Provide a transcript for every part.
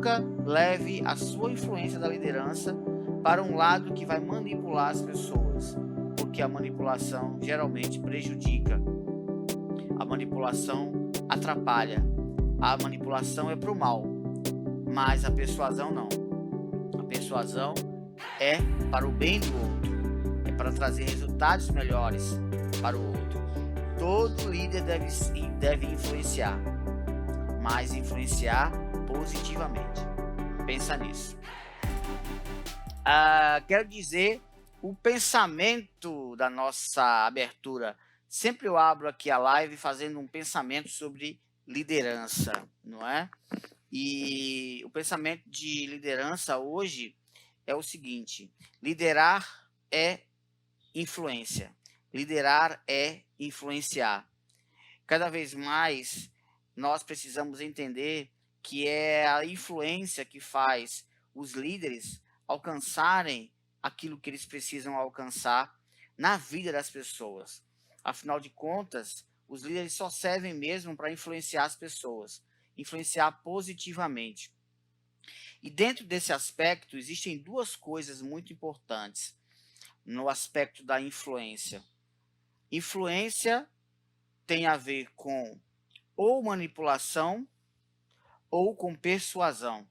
nunca leve a sua influência da liderança para um lado que vai manipular as pessoas, porque a manipulação geralmente prejudica. A manipulação atrapalha. A manipulação é para o mal, mas a persuasão não. A persuasão é para o bem do outro, é para trazer resultados melhores para o outro. Todo líder deve influenciar, mas influenciar positivamente. Pensa nisso. Quero dizer, o pensamento da nossa abertura. Sempre eu abro aqui a live fazendo um pensamento sobre liderança, não é? E o pensamento de liderança hoje é o seguinte: liderar é influência. Liderar é influenciar. Cada vez mais nós precisamos entender que é a influência que faz os líderes alcançarem aquilo que eles precisam alcançar na vida das pessoas. Afinal de contas, os líderes só servem mesmo para influenciar as pessoas, influenciar positivamente. E dentro desse aspecto, existem duas coisas muito importantes no aspecto da influência. Influência tem a ver com ou manipulação ou com persuasão.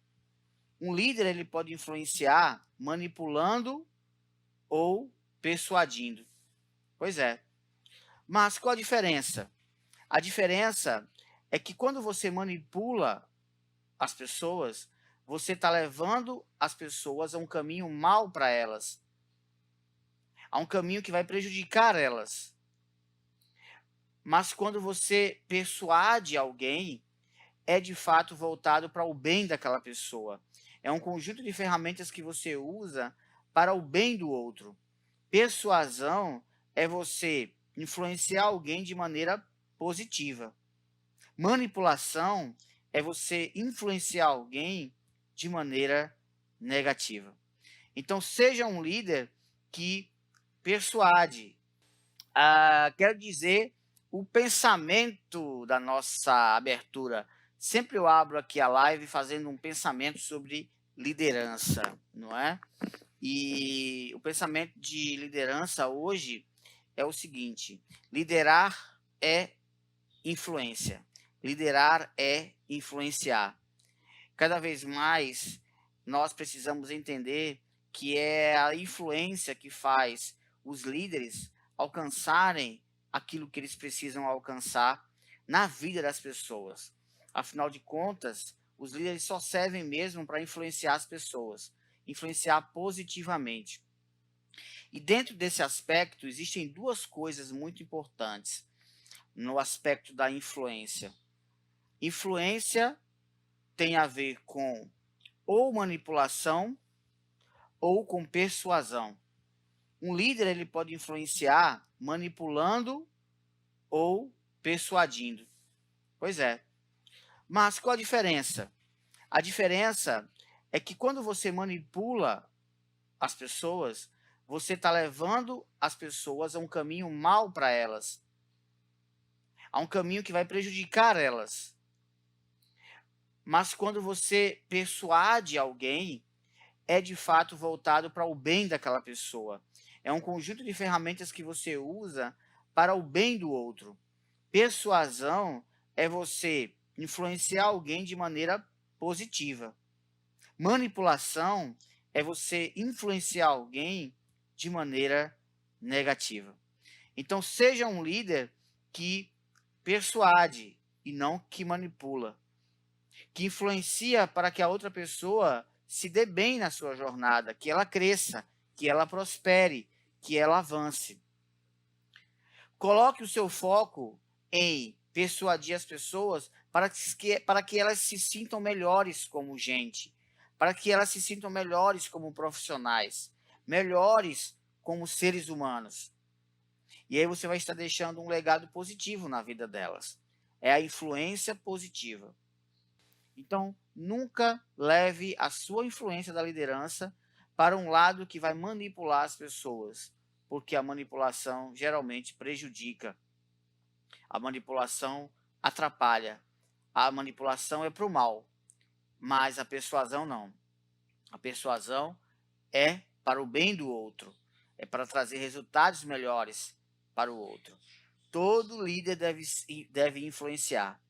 Um líder ele pode influenciar manipulando ou persuadindo. Pois é. Mas qual a diferença? A diferença é que quando você manipula as pessoas, você está levando as pessoas a um caminho mal para elas, a um caminho que vai prejudicar elas. Mas quando você persuade alguém, é de fato voltado para o bem daquela pessoa. É um conjunto de ferramentas que você usa para o bem do outro. Persuasão é você influenciar alguém de maneira positiva. Manipulação é você influenciar alguém de maneira negativa. Então, seja um líder que persuade. Quero dizer, o pensamento da nossa abertura. Sempre eu abro aqui a live fazendo um pensamento sobre liderança, não é? E o pensamento de liderança hoje é o seguinte: liderar é influência. Liderar é influenciar. Cada vez mais nós precisamos entender que é a influência que faz os líderes alcançarem aquilo que eles precisam alcançar na vida das pessoas. Afinal de contas, os líderes só servem mesmo para influenciar as pessoas, influenciar positivamente. E dentro desse aspecto, existem duas coisas muito importantes no aspecto da influência. Influência tem a ver com ou manipulação ou com persuasão. Um líder ele pode influenciar manipulando ou persuadindo. Pois é. Mas qual a diferença? A diferença é que quando você manipula as pessoas, você está levando as pessoas a um caminho mal para elas, a um caminho que vai prejudicar elas. Mas quando você persuade alguém, é de fato voltado para o bem daquela pessoa. É um conjunto de ferramentas que você usa para o bem do outro. Persuasão é você influenciar alguém de maneira positiva. Manipulação é você influenciar alguém de maneira negativa. Então, seja um líder que persuade e não que manipula, que influencia para que a outra pessoa se dê bem na sua jornada, que ela cresça, que ela prospere, que ela avance. Coloque o seu foco em persuadir as pessoas para que elas se sintam melhores como gente, para que elas se sintam melhores como profissionais, melhores como seres humanos. E aí você vai estar deixando um legado positivo na vida delas. É a influência positiva. Então, nunca leve a sua influência da liderança para um lado que vai manipular as pessoas, porque a manipulação geralmente prejudica. A manipulação atrapalha. A manipulação é para o mal, mas a persuasão não. A persuasão é para o bem do outro, é para trazer resultados melhores para o outro. Todo líder deve influenciar,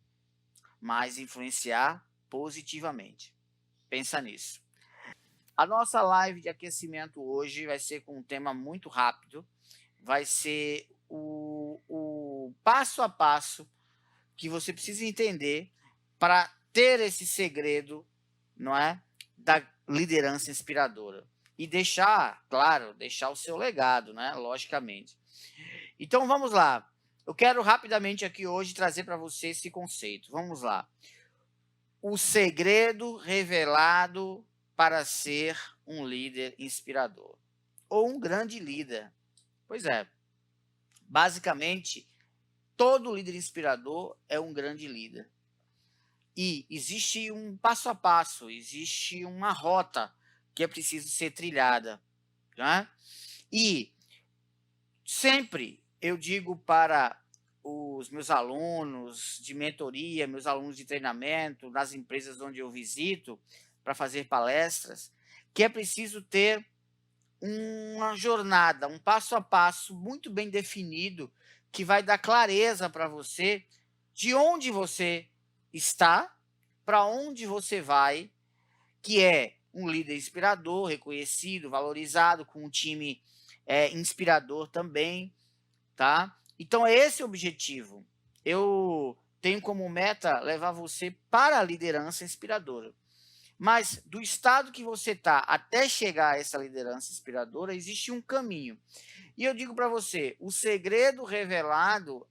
mas influenciar positivamente. Pensa nisso. A nossa live de aquecimento hoje vai ser com um tema muito rápido, vai ser o passo a passo que você precisa entender para ter esse segredo, não é, da liderança inspiradora. E deixar, claro, deixar o seu legado, né, logicamente. Então vamos lá. Eu quero rapidamente aqui hoje trazer para você esse conceito. Vamos lá. O segredo revelado para ser um líder inspirador ou um grande líder. Pois é. Basicamente, todo líder inspirador é um grande líder. E existe um passo a passo, existe uma rota que é preciso ser trilhada, né? E sempre eu digo para os meus alunos de mentoria, meus alunos de treinamento, nas empresas onde eu visito para fazer palestras, que é preciso ter uma jornada, um passo a passo muito bem definido, que vai dar clareza para você de onde você está, para onde você vai, que é um líder inspirador, reconhecido, valorizado, com um time inspirador também, tá? Então é esse o objetivo. Eu tenho como meta levar você para a liderança inspiradora. Mas do estado que você está até chegar a essa liderança inspiradora, existe um caminho. E eu digo para você, o segredo revelado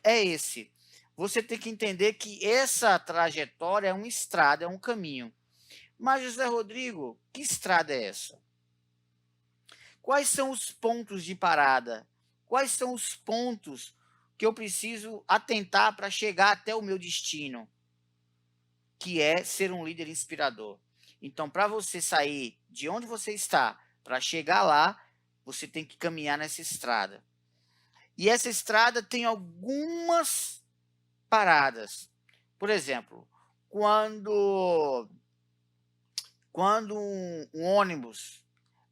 é esse. Você tem que entender que essa trajetória é uma estrada, é um caminho. Mas, José Rodrigo, que estrada é essa? Quais são os pontos de parada? Quais são os pontos que eu preciso atentar para chegar até o meu destino? Que é ser um líder inspirador. Então, para você sair de onde você está, para chegar lá, você tem que caminhar nessa estrada. E essa estrada tem algumas paradas. Por exemplo, quando um ônibus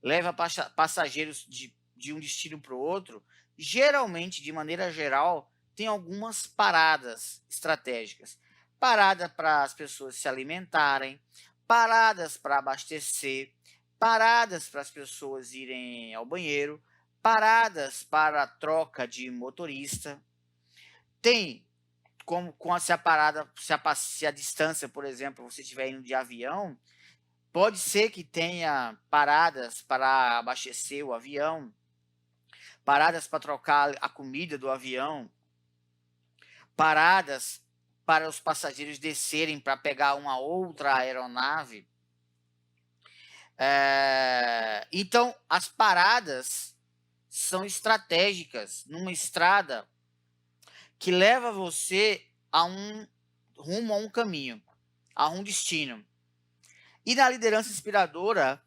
leva passageiros de um destino para o outro, geralmente, de maneira geral, tem algumas paradas estratégicas. Parada para as pessoas se alimentarem, paradas para abastecer, paradas para as pessoas irem ao banheiro, paradas para a troca de motorista. Tem como se a parada, se a distância, por exemplo, você estiver indo de avião, pode ser que tenha paradas para abastecer o avião, paradas para trocar a comida do avião, paradas para os passageiros descerem para pegar uma outra aeronave. Então, as paradas são estratégicas numa estrada que leva você rumo a um caminho, a um destino. E na liderança inspiradora,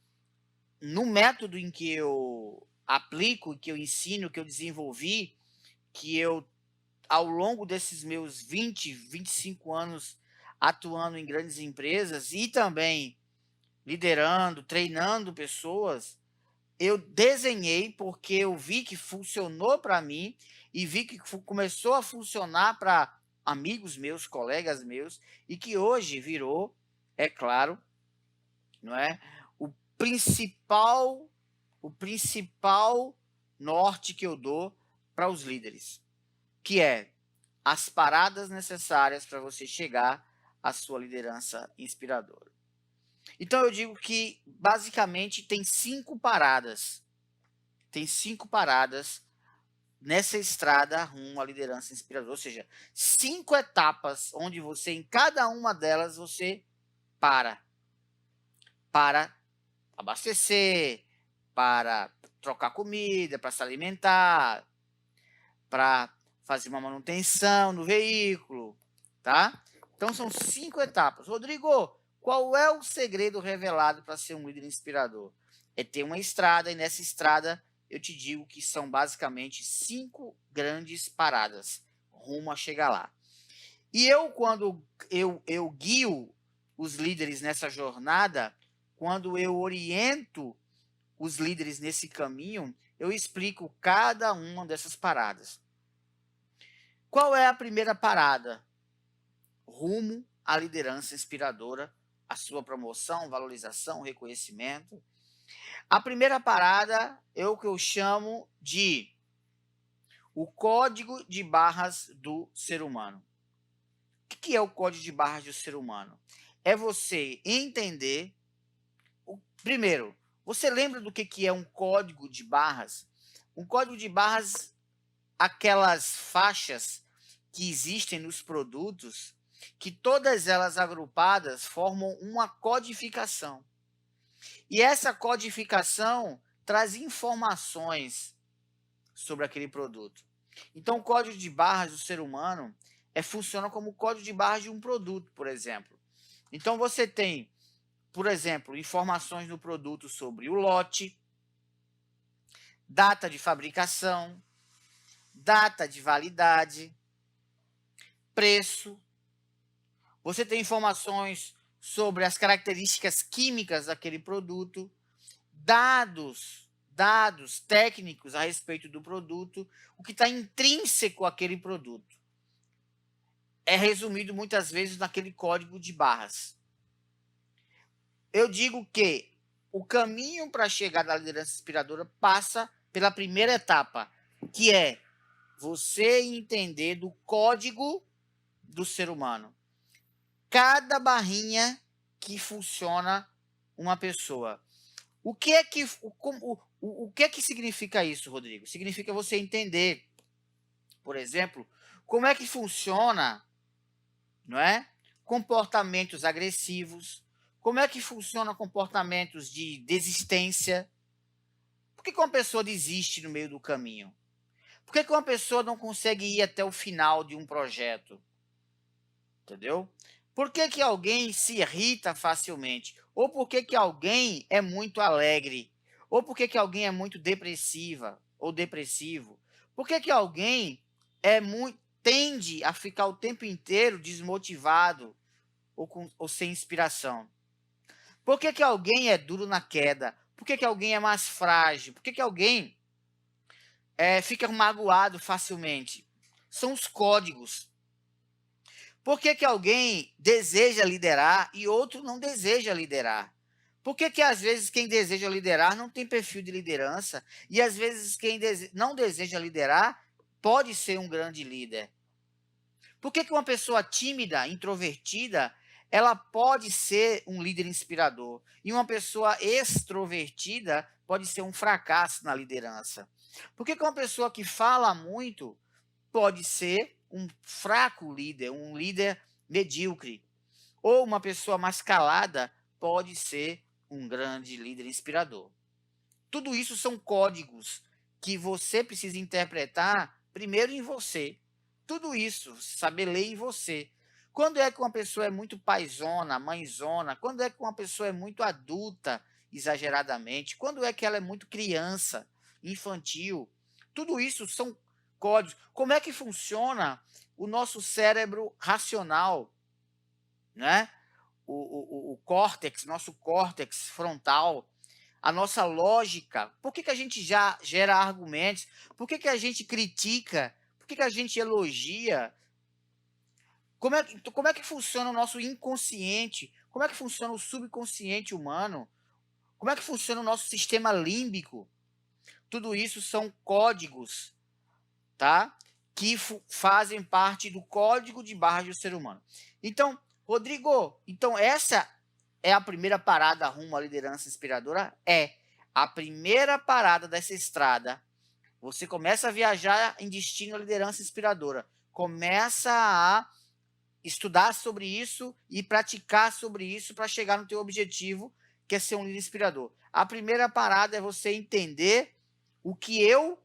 no método em que eu aplico, que eu ensino, que eu desenvolvi, que eu, ao longo desses meus 20, 25 anos atuando em grandes empresas e também liderando, treinando pessoas, eu desenhei porque eu vi que funcionou para mim e vi que começou a funcionar para amigos meus, colegas meus, e que hoje virou, é claro, não é, o principal norte que eu dou para os líderes, que é as paradas necessárias para você chegar à sua liderança inspiradora. Então eu digo que basicamente tem 5 paradas. Tem 5 paradas nessa estrada rumo à liderança inspiradora, ou seja, 5 etapas onde você, em cada uma delas, você para abastecer, para trocar comida, para se alimentar, para fazer uma manutenção no veículo, tá? Então são 5 etapas. Rodrigo, qual é o segredo revelado para ser um líder inspirador? É ter uma estrada, e nessa estrada eu te digo que são basicamente 5 grandes paradas rumo a chegar lá. E eu, quando eu guio os líderes nessa jornada, quando eu oriento os líderes nesse caminho, eu explico cada uma dessas paradas. Qual é a primeira parada? Rumo à liderança inspiradora, a sua promoção, valorização, reconhecimento. A primeira parada é o que eu chamo de o código de barras do ser humano. O que é o código de barras do ser humano? É você entender. Primeiro, você lembra do que é um código de barras? Um código de barras, aquelas faixas que existem nos produtos, que todas elas agrupadas formam uma codificação. E essa codificação traz informações sobre aquele produto. Então, o código de barras do ser humano funciona como o código de barras de um produto, por exemplo. Então, você tem, por exemplo, informações no produto sobre o lote, data de fabricação, data de validade, preço. Você tem informações sobre as características químicas daquele produto, dados técnicos a respeito do produto, o que está intrínseco àquele produto. É resumido muitas vezes naquele código de barras. Eu digo que o caminho para chegar na liderança inspiradora passa pela primeira etapa, que é você entender do código do ser humano. Cada barrinha que funciona uma pessoa. O que é que significa isso, Rodrigo? Significa você entender, por exemplo, como é que funciona, não é? Comportamentos agressivos, como é que funciona comportamentos de desistência. Por que uma pessoa desiste no meio do caminho? Por que uma pessoa não consegue ir até o final de um projeto? Entendeu? Por que alguém se irrita facilmente? Ou por que alguém é muito alegre? Ou por que alguém é muito depressiva ou depressivo? Por que alguém tende a ficar o tempo inteiro desmotivado ou sem inspiração? Por que alguém é duro na queda? Por que alguém é mais frágil? Por que alguém fica magoado facilmente? São os códigos. Por que alguém deseja liderar e outro não deseja liderar? Por que às vezes quem deseja liderar não tem perfil de liderança e às vezes quem não deseja liderar pode ser um grande líder? Por que uma pessoa tímida, introvertida, ela pode ser um líder inspirador e uma pessoa extrovertida pode ser um fracasso na liderança? Por que uma pessoa que fala muito pode ser um fraco líder, um líder medíocre? Ou uma pessoa mais calada pode ser um grande líder inspirador? Tudo isso são códigos que você precisa interpretar primeiro em você. Tudo isso, saber ler em você. Quando é que uma pessoa é muito paizona, mãezona? Quando é que uma pessoa é muito adulta, exageradamente? Quando é que ela é muito criança, infantil? Tudo isso são códigos. Como é que funciona o nosso cérebro racional, né? O córtex, nosso córtex frontal, a nossa lógica. Por que a gente já gera argumentos? Por que a gente critica? Por que a gente elogia? Como é que funciona o nosso inconsciente? Como é que funciona o subconsciente humano? Como é que funciona o nosso sistema límbico? Tudo isso são códigos, tá? Que fazem parte do código de barras do ser humano. Então, Rodrigo, essa é a primeira parada rumo à liderança inspiradora? É. A primeira parada dessa estrada, você começa a viajar em destino à liderança inspiradora. Começa a estudar sobre isso e praticar sobre isso para chegar no teu objetivo, que é ser um líder inspirador. A primeira parada é você entender o que eu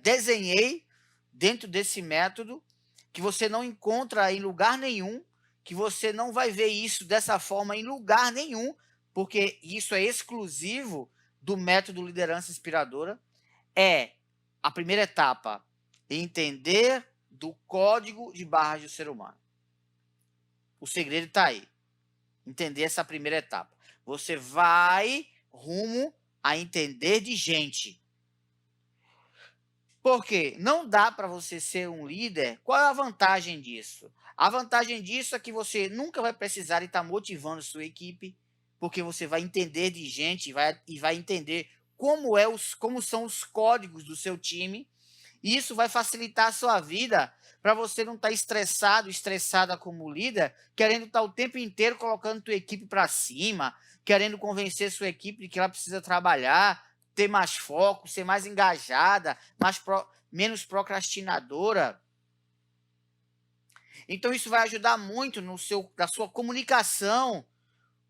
desenhei dentro desse método, que você não encontra em lugar nenhum, que você não vai ver isso dessa forma em lugar nenhum, porque isso é exclusivo do método liderança inspiradora. É a primeira etapa, entender do código de barras do ser humano. O segredo está aí. Entender essa primeira etapa. Você vai rumo a entender de gente. Porque não dá para você ser um líder. Qual é a vantagem disso? A vantagem disso é que você nunca vai precisar estar motivando sua equipe, porque você vai entender de gente e vai entender como são os códigos do seu time. E isso vai facilitar a sua vida para você não estar estressada como líder, querendo estar o tempo inteiro colocando tua equipe para cima, querendo convencer sua equipe de que ela precisa trabalhar, ter mais foco, ser mais engajada, menos procrastinadora. Então isso vai ajudar muito na sua comunicação.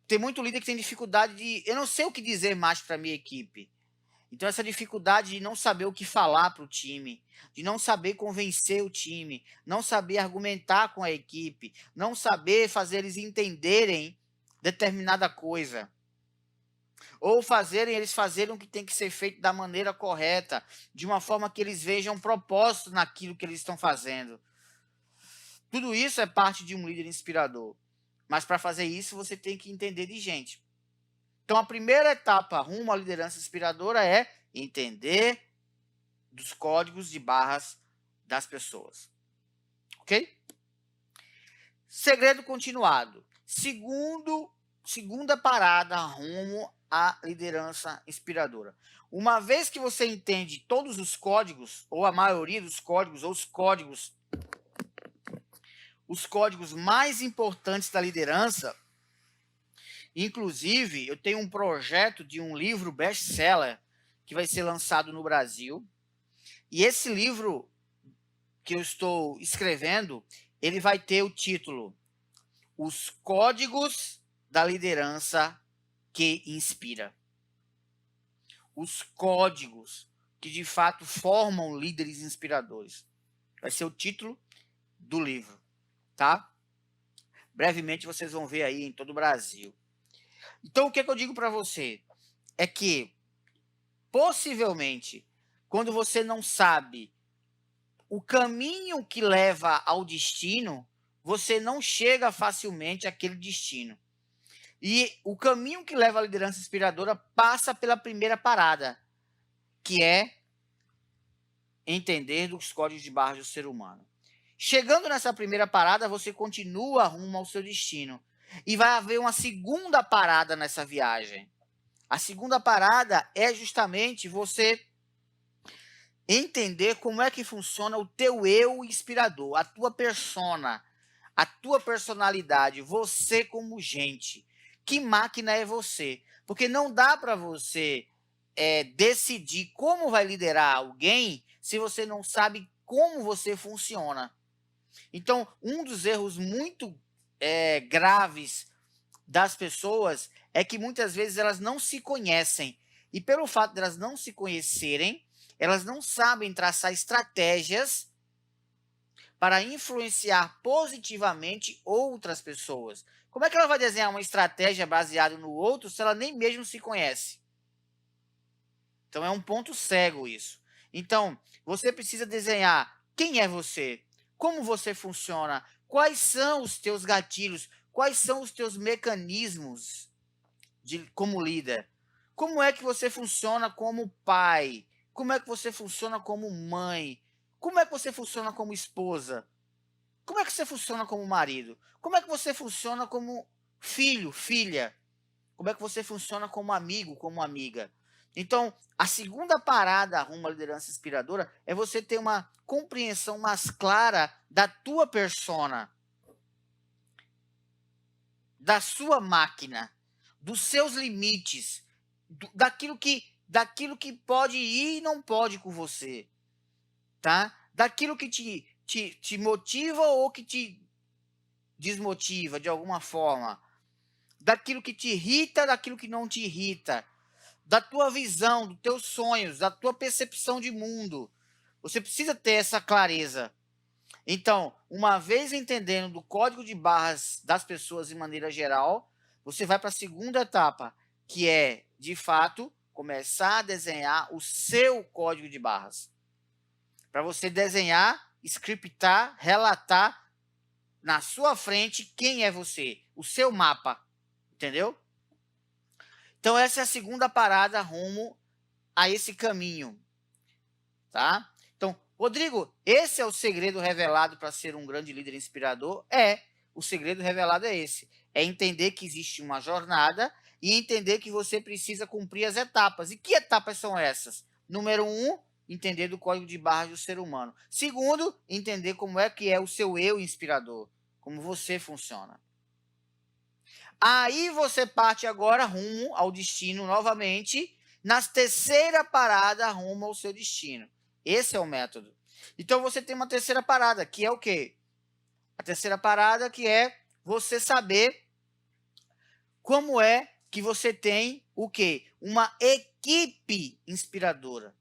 Tem muito líder que tem dificuldade de, eu não sei o que dizer mais para minha equipe. Então essa dificuldade de não saber o que falar para o time, de não saber convencer o time, não saber argumentar com a equipe, não saber fazer eles entenderem determinada coisa. Ou eles fazerem o que tem que ser feito da maneira correta, de uma forma que eles vejam propósito naquilo que eles estão fazendo. Tudo isso é parte de um líder inspirador. Mas para fazer isso, você tem que entender de gente. Então, a primeira etapa rumo à liderança inspiradora é entender dos códigos de barras das pessoas. Ok? Segredo continuado. Segunda parada rumo à liderança inspiradora. Uma vez que você entende todos os códigos, ou a maioria dos códigos, ou os códigos mais importantes da liderança, inclusive, eu tenho um projeto de um livro best-seller que vai ser lançado no Brasil. E esse livro que eu estou escrevendo, ele vai ter o título Os Códigos da Liderança que Inspira. Os códigos que de fato formam líderes inspiradores. Vai ser o título do livro, tá? Brevemente vocês vão ver aí em todo o Brasil. Então, o que eu digo para você é que, possivelmente, quando você não sabe o caminho que leva ao destino, você não chega facilmente àquele destino. E o caminho que leva à liderança inspiradora passa pela primeira parada, que é entender dos códigos de barras do ser humano. Chegando nessa primeira parada, você continua rumo ao seu destino. E vai haver uma segunda parada nessa viagem. A segunda parada é justamente você entender como é que funciona o teu eu inspirador, a tua persona, a tua personalidade, você como gente. Que máquina é você? Porque não dá para você decidir como vai liderar alguém se você não sabe como você funciona. Então, um dos erros muito graves das pessoas é que muitas vezes elas não se conhecem. E pelo fato de elas não se conhecerem, elas não sabem traçar estratégias para influenciar positivamente outras pessoas. Como é que ela vai desenhar uma estratégia baseada no outro se ela nem mesmo se conhece? Então é um ponto cego isso. Então, você precisa desenhar quem é você, como você funciona, quais são os teus gatilhos, quais são os teus mecanismos como líder. Como é que você funciona como pai? Como é que você funciona como mãe? Como é que você funciona como esposa? Como é que você funciona como marido? Como é que você funciona como filho, filha? Como é que você funciona como amigo, como amiga? Então, a segunda parada rumo à liderança inspiradora é você ter uma compreensão mais clara da tua persona, da sua máquina, dos seus limites, daquilo que pode ir e não pode com você, tá? Daquilo que te motiva ou que te desmotiva de alguma forma, daquilo que te irrita, daquilo que não te irrita, da tua visão, dos teus sonhos, da tua percepção de mundo. Você precisa ter essa clareza. Então, uma vez entendendo do código de barras das pessoas de maneira geral, você vai para a segunda etapa, que é, de fato, começar a desenhar o seu código de barras. Para você desenhar, scriptar, relatar na sua frente quem é você, o seu mapa, entendeu? Então essa é a segunda parada rumo a esse caminho, tá? Então, Rodrigo, esse é o segredo revelado para ser um grande líder inspirador? O segredo revelado é esse, é entender que existe uma jornada e entender que você precisa cumprir as etapas. E que etapas são essas? Número 1, entender do código de barras do ser humano. Segundo, entender como é que é o seu eu inspirador, como você funciona. Aí você parte agora rumo ao destino novamente, na terceira parada rumo ao seu destino. Esse é o método. Então você tem uma terceira parada, que é o quê? A terceira parada que é você saber como é que você tem o quê? Uma equipe inspiradora.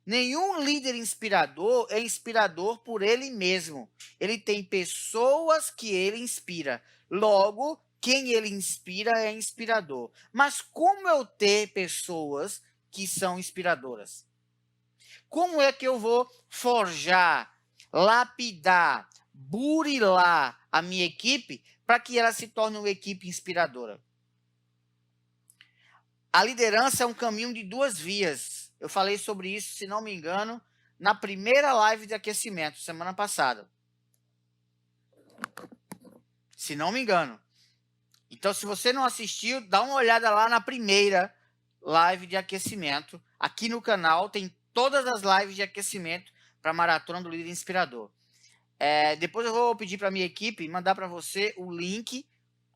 Nenhum líder inspirador é inspirador por ele mesmo. Ele tem pessoas que ele inspira. Logo, quem ele inspira é inspirador. Mas como eu ter pessoas que são inspiradoras? Como é que eu vou forjar, lapidar, burilar a minha equipe para que ela se torne uma equipe inspiradora? A liderança é um caminho de duas vias. Eu falei sobre isso, se não me engano, na primeira live de aquecimento, semana passada. Se não me engano. Então, se você não assistiu, dá uma olhada lá na primeira live de aquecimento. Aqui no canal tem todas as lives de aquecimento para a Maratona do Líder Inspirador. Depois eu vou pedir para a minha equipe mandar para você o link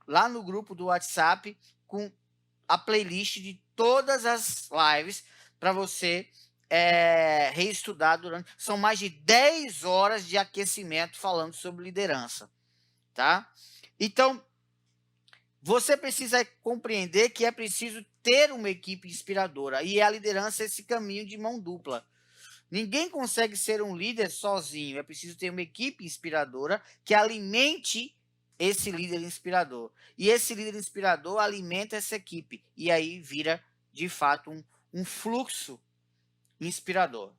lá no grupo do WhatsApp com a playlist de todas as lives para você reestudar durante... São mais de 10 horas de aquecimento falando sobre liderança, tá? Então, você precisa compreender que é preciso ter uma equipe inspiradora, e a liderança é esse caminho de mão dupla. Ninguém consegue ser um líder sozinho, é preciso ter uma equipe inspiradora que alimente esse líder inspirador. E esse líder inspirador alimenta essa equipe, e aí vira, de fato, um fluxo inspirador.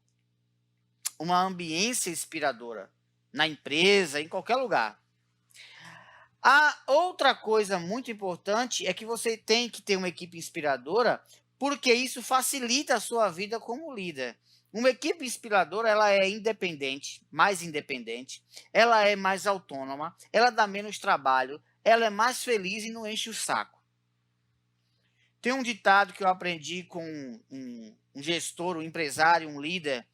Uma ambiência inspiradora na empresa, em qualquer lugar. A outra coisa muito importante é que você tem que ter uma equipe inspiradora, porque isso facilita a sua vida como líder. Uma equipe inspiradora, ela é independente, mais independente, ela é mais autônoma, ela dá menos trabalho, ela é mais feliz e não enche o saco. Tem um ditado que eu aprendi com um gestor, um empresário, um líder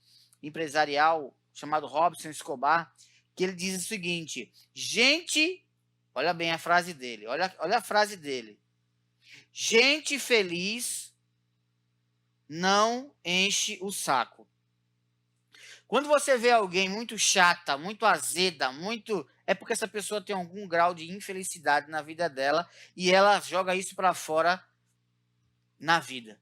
empresarial chamado Robson Escobar, que ele diz o seguinte: gente, olha bem a frase dele, olha a frase dele. Gente feliz não enche o saco. Quando você vê alguém muito chata, muito azeda, é porque essa pessoa tem algum grau de infelicidade na vida dela e ela joga isso para fora na vida.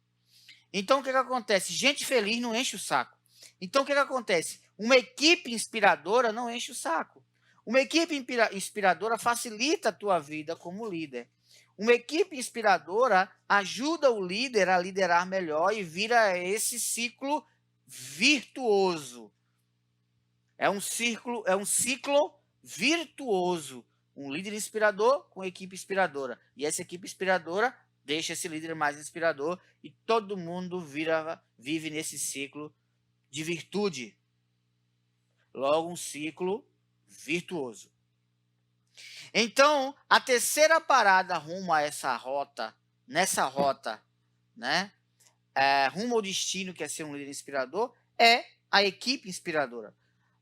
Então, o que acontece? Gente feliz não enche o saco. Então, o que acontece? Uma equipe inspiradora não enche o saco. Uma equipe inspiradora facilita a tua vida como líder. Uma equipe inspiradora ajuda o líder a liderar melhor e vira esse ciclo virtuoso. É um ciclo virtuoso. Um líder inspirador com equipe inspiradora. E essa equipe inspiradora deixa esse líder mais inspirador e todo mundo vive nesse ciclo de virtude. Logo, um ciclo virtuoso. Então, a terceira parada rumo a essa rota, né? Rumo ao destino, que é ser um líder inspirador, é a equipe inspiradora.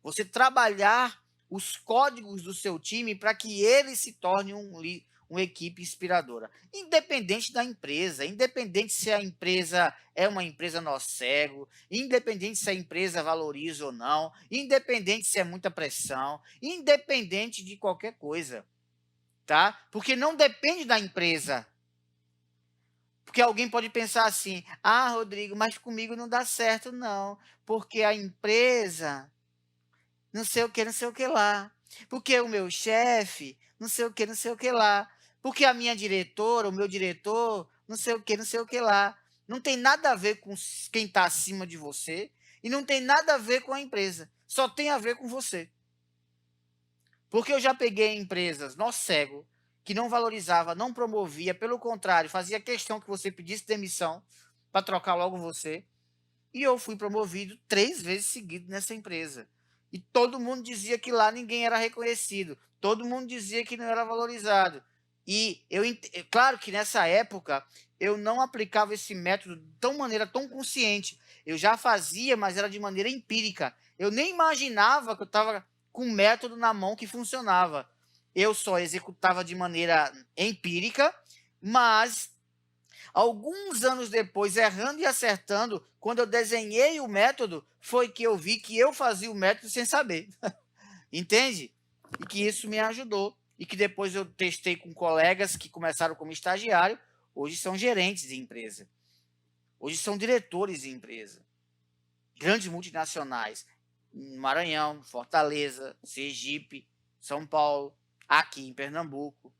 Você trabalhar os códigos do seu time para que ele se torne uma equipe inspiradora. Independente da empresa, independente se a empresa é uma empresa nó cego, independente se a empresa valoriza ou não, independente se é muita pressão, independente de qualquer coisa, tá? Porque não depende da empresa. Porque alguém pode pensar assim: ah, Rodrigo, mas comigo não dá certo, não. Porque a empresa, não sei o que lá. Porque o meu chefe, não sei o que lá. Porque a minha diretora, o meu diretor, não sei o que lá. Não tem nada a ver com quem está acima de você e não tem nada a ver com a empresa. Só tem a ver com você. Porque eu já peguei empresas nó cego, que não valorizava, não promovia, pelo contrário, fazia questão que você pedisse demissão para trocar logo você. E eu fui promovido 3 vezes seguido nessa empresa. E todo mundo dizia que lá ninguém era reconhecido. Todo mundo dizia que não era valorizado. E claro que nessa época eu não aplicava esse método de maneira tão consciente. Eu já fazia, mas era de maneira empírica. Eu nem imaginava que eu estava com um método na mão que funcionava. Eu só executava de maneira empírica, mas alguns anos depois, errando e acertando, quando eu desenhei o método, foi que eu vi que eu fazia o método sem saber. Entende? E que isso me ajudou. E que depois eu testei com colegas que começaram como estagiário, hoje são gerentes de empresa. Hoje são diretores de empresa. Grandes multinacionais. Maranhão, Fortaleza, Sergipe, São Paulo, aqui em Pernambuco.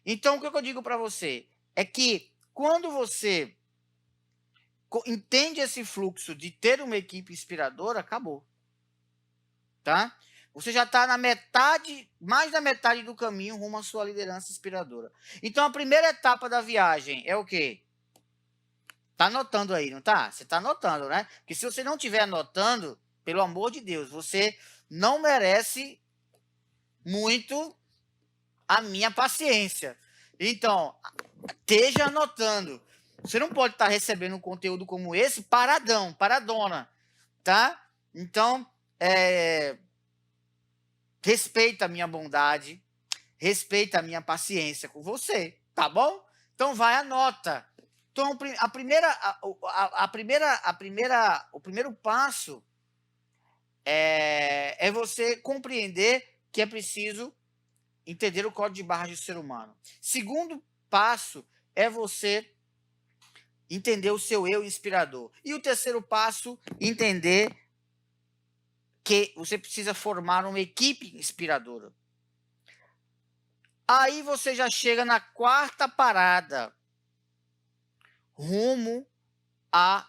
Então, o que eu digo para você é que quando você entende esse fluxo de ter uma equipe inspiradora, acabou. Tá? Você já está na metade, mais da metade do caminho rumo à sua liderança inspiradora. Então, a primeira etapa da viagem é o quê? Tá anotando aí, não tá? Você tá anotando, né? Porque se você não estiver anotando, pelo amor de Deus, você não merece muito a minha paciência. Então, esteja anotando. Você não pode estar recebendo um conteúdo como esse paradão, paradona, tá? Então, respeita a minha bondade, respeita a minha paciência com você, tá bom? Então vai, anota. Então o primeiro passo é você compreender que é preciso entender o código de barras do ser humano. Segundo passo é você entender o seu eu inspirador. E o terceiro passo, entender que você precisa formar uma equipe inspiradora. Aí você já chega na quarta parada, rumo à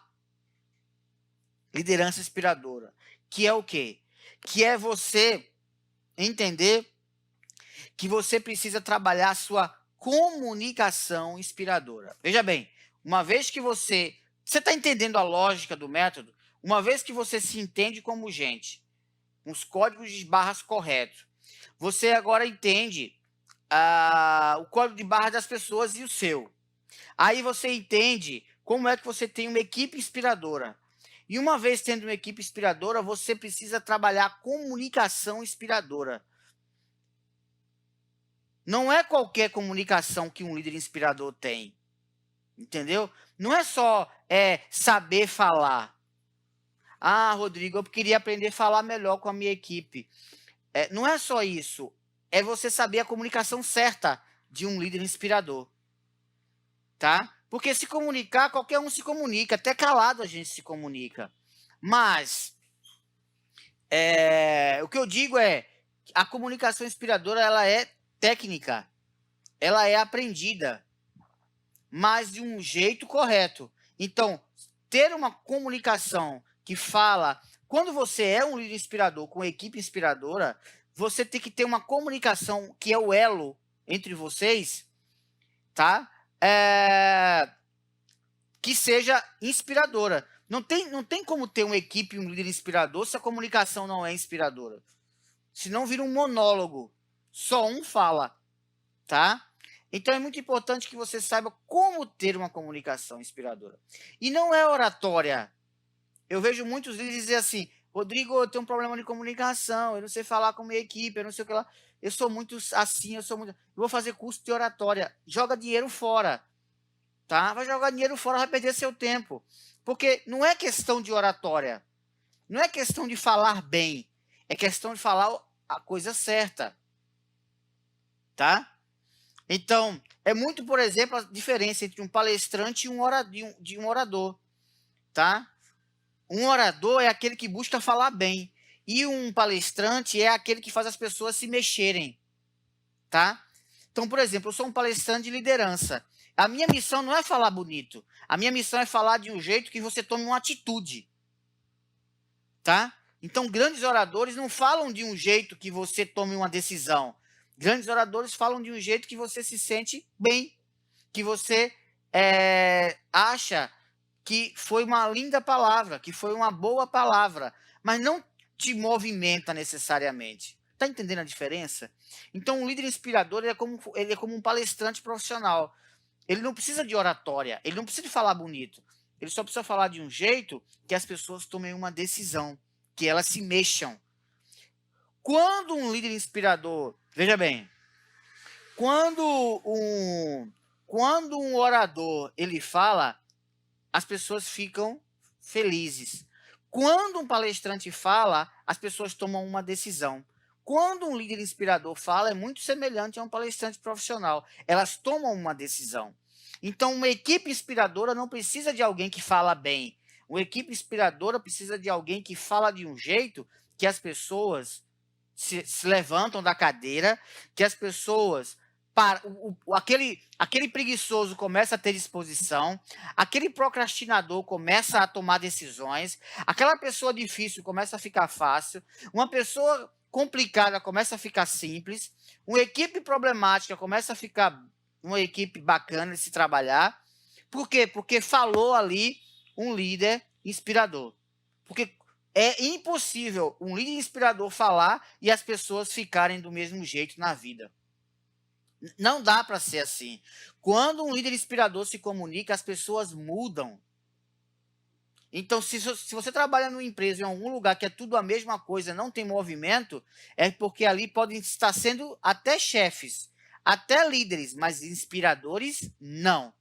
liderança inspiradora, que é o quê? Que é você entender que você precisa trabalhar a sua comunicação inspiradora. Veja bem, uma vez que você está entendendo a lógica do método, uma vez que você se entende como gente, com os códigos de barras corretos, você agora entende o código de barras das pessoas e o seu. Aí você entende como é que você tem uma equipe inspiradora. E uma vez tendo uma equipe inspiradora, você precisa trabalhar a comunicação inspiradora. Não é qualquer comunicação que um líder inspirador tem. Entendeu? Não é só saber falar. Ah, Rodrigo, eu queria aprender a falar melhor com a minha equipe. Não é só isso. É você saber a comunicação certa de um líder inspirador. Tá? Porque se comunicar, qualquer um se comunica. Até calado a gente se comunica. Mas o que eu digo é a comunicação inspiradora ela é técnica. Ela é aprendida. Mas de um jeito correto. Então, ter uma comunicação que fala... Quando você é um líder inspirador com uma equipe inspiradora, você tem que ter uma comunicação que é o elo entre vocês, tá? Que seja inspiradora. Não tem como ter uma equipe e um líder inspirador se a comunicação não é inspiradora. Senão vira um monólogo. Só um fala, tá? Então é muito importante que você saiba como ter uma comunicação inspiradora. E não é oratória. Eu vejo muitos líderes dizer assim, Rodrigo, eu tenho um problema de comunicação, eu não sei falar com a minha equipe, eu não sei o que lá. Eu sou muito assim, eu vou fazer curso de oratória. Joga dinheiro fora. Tá? Vai jogar dinheiro fora, vai perder seu tempo. Porque não é questão de oratória. Não é questão de falar bem. É questão de falar a coisa certa. Tá? Então, é muito, por exemplo, a diferença entre um palestrante e um orador. Tá? Um orador é aquele que busca falar bem. E um palestrante é aquele que faz as pessoas se mexerem. Tá? Então, por exemplo, eu sou um palestrante de liderança. A minha missão não é falar bonito. A minha missão é falar de um jeito que você tome uma atitude. Tá? Então, grandes oradores não falam de um jeito que você tome uma decisão. Grandes oradores falam de um jeito que você se sente bem, que você acha que foi uma linda palavra, que foi uma boa palavra, mas não te movimenta necessariamente. Está entendendo a diferença? Então, um líder inspirador ele é como um palestrante profissional. Ele não precisa de oratória, ele não precisa de falar bonito. Ele só precisa falar de um jeito que as pessoas tomem uma decisão, que elas se mexam. Quando um líder inspirador, veja bem, quando um orador ele fala, as pessoas ficam felizes. Quando um palestrante fala, as pessoas tomam uma decisão. Quando um líder inspirador fala, é muito semelhante a um palestrante profissional. Elas tomam uma decisão. Então, uma equipe inspiradora não precisa de alguém que fala bem. Uma equipe inspiradora precisa de alguém que fala de um jeito que as pessoas se levantam da cadeira, que as pessoas aquele preguiçoso começa a ter disposição, aquele procrastinador começa a tomar decisões, aquela pessoa difícil começa a ficar fácil, uma pessoa complicada começa a ficar simples, uma equipe problemática começa a ficar uma equipe bacana de se trabalhar. Por quê? Porque falou ali um líder inspirador. Porque é impossível um líder inspirador falar e as pessoas ficarem do mesmo jeito na vida. Não dá para ser assim. Quando um líder inspirador se comunica, as pessoas mudam. Então, se você trabalha numa empresa, em algum lugar que é tudo a mesma coisa, não tem movimento, é porque ali podem estar sendo até chefes, até líderes, mas inspiradores, não.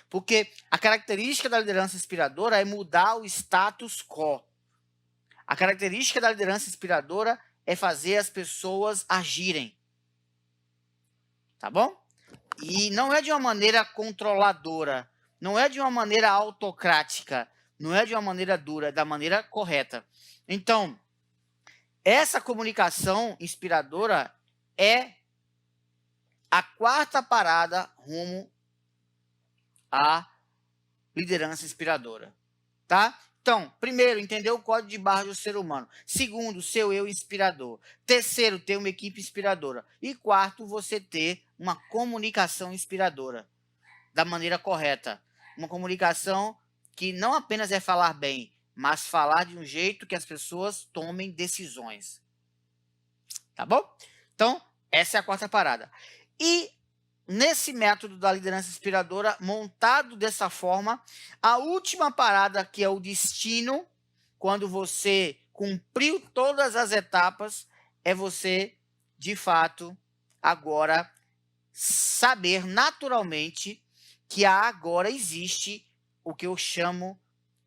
Porque a característica da liderança inspiradora é mudar o status quo. A característica da liderança inspiradora é fazer as pessoas agirem. Tá bom? E não é de uma maneira controladora, não é de uma maneira autocrática, não é de uma maneira dura, é da maneira correta. Então, essa comunicação inspiradora é a quarta parada rumo à liderança inspiradora, tá? Então, primeiro, entender o código de barra do ser humano. Segundo, seu eu inspirador. Terceiro, ter uma equipe inspiradora. E quarto, você ter uma comunicação inspiradora da maneira correta. Uma comunicação que não apenas é falar bem, mas falar de um jeito que as pessoas tomem decisões. Tá bom? Então, essa é a quarta parada. E nesse método da liderança inspiradora, montado dessa forma, a última parada, que é o destino, quando você cumpriu todas as etapas, é você, de fato, agora saber naturalmente que agora existe o que eu chamo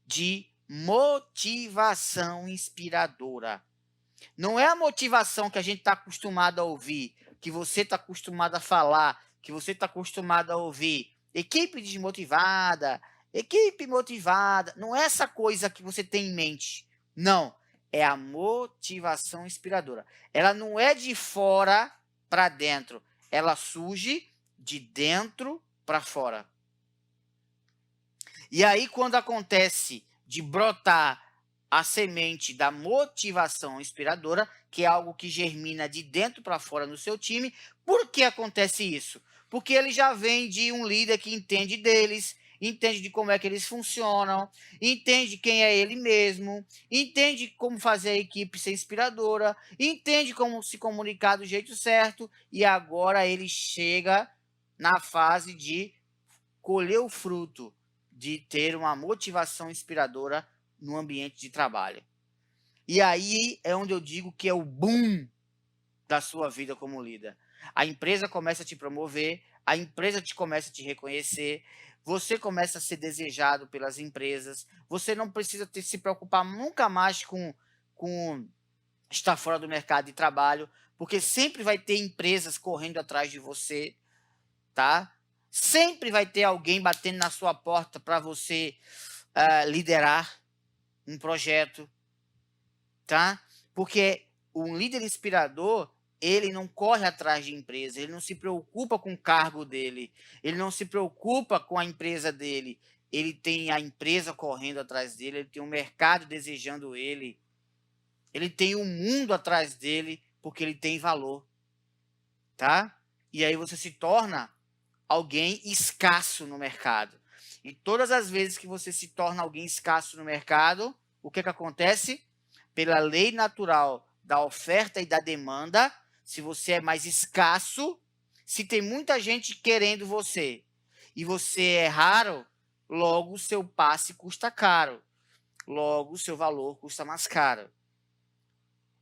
de motivação inspiradora. Não é a motivação que a gente está acostumado a ouvir, que você está acostumado a falar, que você está acostumado a ouvir. Equipe desmotivada, equipe motivada. Não é essa coisa que você tem em mente. Não. É a motivação inspiradora. Ela não é de fora para dentro. Ela surge de dentro para fora. E aí, quando acontece de brotar a semente da motivação inspiradora, que é algo que germina de dentro para fora no seu time, por que acontece isso? Porque ele já vem de um líder que entende deles, entende de como é que eles funcionam, entende quem é ele mesmo, entende como fazer a equipe ser inspiradora, entende como se comunicar do jeito certo, e agora ele chega na fase de colher o fruto de ter uma motivação inspiradora no ambiente de trabalho. E aí é onde eu digo que é o boom da sua vida como líder. A empresa começa a te promover, a empresa começa a te reconhecer, você começa a ser desejado pelas empresas, você não precisa se preocupar nunca mais com estar fora do mercado de trabalho, porque sempre vai ter empresas correndo atrás de você, tá? Sempre vai ter alguém batendo na sua porta para você liderar um projeto, tá? Porque um líder inspirador, ele não corre atrás de empresa, ele não se preocupa com o cargo dele, ele não se preocupa com a empresa dele, ele tem a empresa correndo atrás dele, ele tem o mercado desejando ele tem um mundo atrás dele, porque ele tem valor, tá? E aí você se torna alguém escasso no mercado. E todas as vezes que você se torna alguém escasso no mercado, o que acontece? Pela lei natural da oferta e da demanda, se você é mais escasso, se tem muita gente querendo você e você é raro, logo o seu passe custa caro. Logo o seu valor custa mais caro.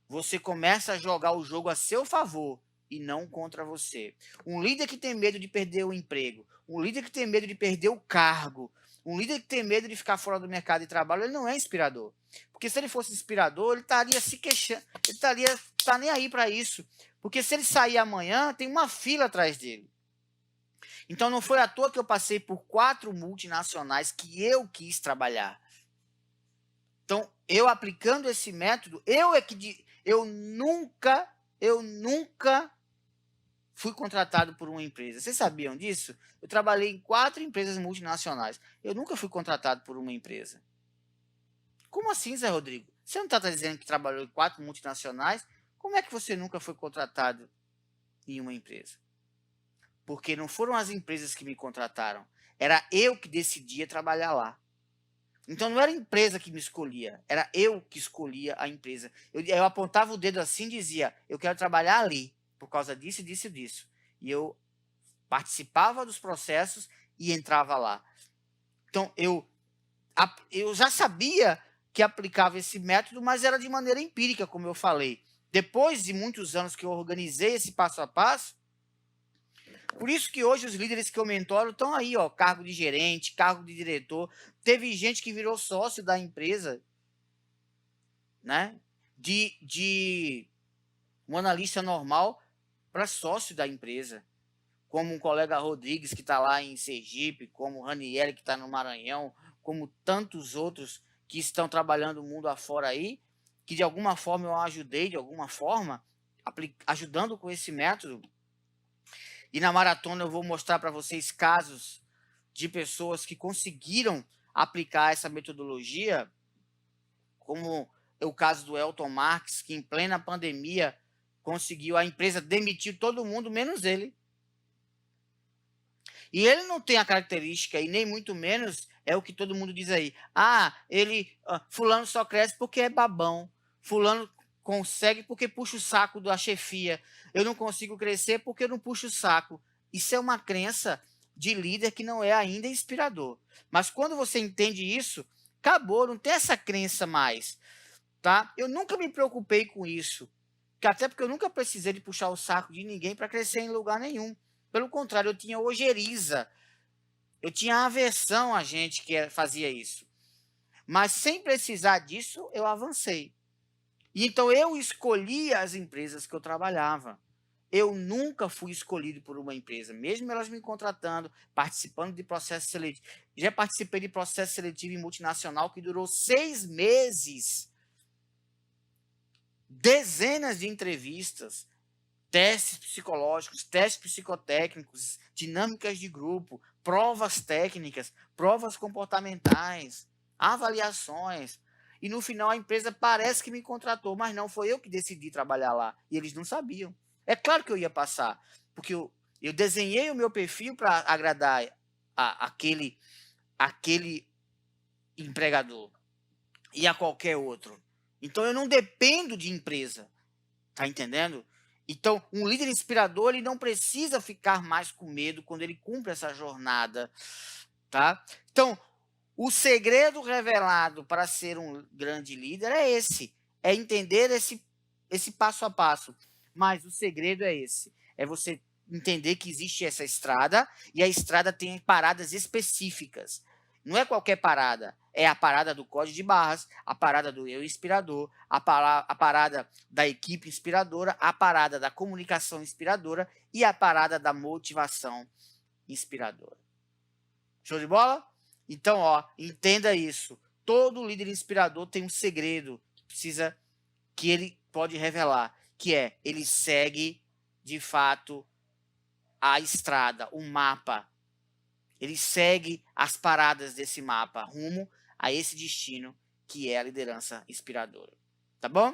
Você começa a jogar o jogo a seu favor e não contra você. Um líder que tem medo de perder o emprego, um líder que tem medo de perder o cargo, um líder que tem medo de ficar fora do mercado de trabalho, ele não é inspirador. Porque se ele fosse inspirador, ele estaria se queixando, ele tá nem aí para isso. Porque se ele sair amanhã, tem uma fila atrás dele. Então não foi à toa que eu passei por 4 multinacionais que eu quis trabalhar. Então, eu aplicando esse método, eu nunca fui contratado por uma empresa. Vocês sabiam disso? Eu trabalhei em 4 empresas multinacionais. Eu nunca fui contratado por uma empresa. Como assim, Zé Rodrigo? Você não está dizendo que trabalhou em 4 multinacionais? Como é que você nunca foi contratado em uma empresa? Porque não foram as empresas que me contrataram. Era eu que decidia trabalhar lá. Então não era a empresa que me escolhia, era eu que escolhia a empresa. Eu apontava o dedo assim e dizia, eu quero trabalhar ali, por causa disso, disso e disso. E eu participava dos processos e entrava lá. Então eu já sabia que aplicava esse método, mas era de maneira empírica, como eu falei. Depois de muitos anos que eu organizei esse passo a passo, por isso que hoje os líderes que eu mentoro estão aí, ó, cargo de gerente, cargo de diretor. Teve gente que virou sócio da empresa, né? De um analista normal para sócio da empresa. Como um colega Rodrigues, que está lá em Sergipe, como o Ranieri, que está no Maranhão, como tantos outros que estão trabalhando o mundo afora aí, que de alguma forma eu ajudei, de alguma forma, ajudando com esse método. E na maratona eu vou mostrar para vocês casos de pessoas que conseguiram aplicar essa metodologia, como é o caso do Elton Marques, que em plena pandemia conseguiu, a empresa demitiu todo mundo, menos ele. E ele não tem a característica, e nem muito menos é o que todo mundo diz aí. Fulano só cresce porque é babão. Fulano consegue porque puxa o saco da chefia. Eu não consigo crescer porque eu não puxo o saco. Isso é uma crença de líder que não é ainda inspirador. Mas quando você entende isso, acabou, não tem essa crença mais. Tá? Eu nunca me preocupei com isso. Até porque eu nunca precisei de puxar o saco de ninguém para crescer em lugar nenhum. Pelo contrário, eu tinha ojeriza. Eu tinha aversão a gente que fazia isso. Mas sem precisar disso, eu avancei. E então eu escolhi as empresas que eu trabalhava. Eu nunca fui escolhido por uma empresa, mesmo elas me contratando, participando de processo seletivo. Já participei de processo seletivo em multinacional que durou 6 meses. Dezenas de entrevistas, testes psicológicos, testes psicotécnicos, dinâmicas de grupo, provas técnicas, provas comportamentais, avaliações. E no final a empresa parece que me contratou, mas não foi eu que decidi trabalhar lá. E eles não sabiam. É claro que eu ia passar, porque eu desenhei o meu perfil para agradar aquele empregador e a qualquer outro. Então eu não dependo de empresa. Tá entendendo? Então, um líder inspirador, ele não precisa ficar mais com medo quando ele cumpre essa jornada, tá? Então, o segredo revelado para ser um grande líder é esse, é entender esse passo a passo. Mas o segredo é esse, é você entender que existe essa estrada e a estrada tem paradas específicas. Não é qualquer parada, é a parada do código de barras, a parada do eu inspirador, a parada da equipe inspiradora, a parada da comunicação inspiradora e a parada da motivação inspiradora. Show de bola? Então, ó, entenda isso. Todo líder inspirador tem um segredo que ele pode revelar, que é ele segue de fato a estrada, o mapa. ele segue as paradas desse mapa rumo a esse destino que é a liderança inspiradora. Tá bom?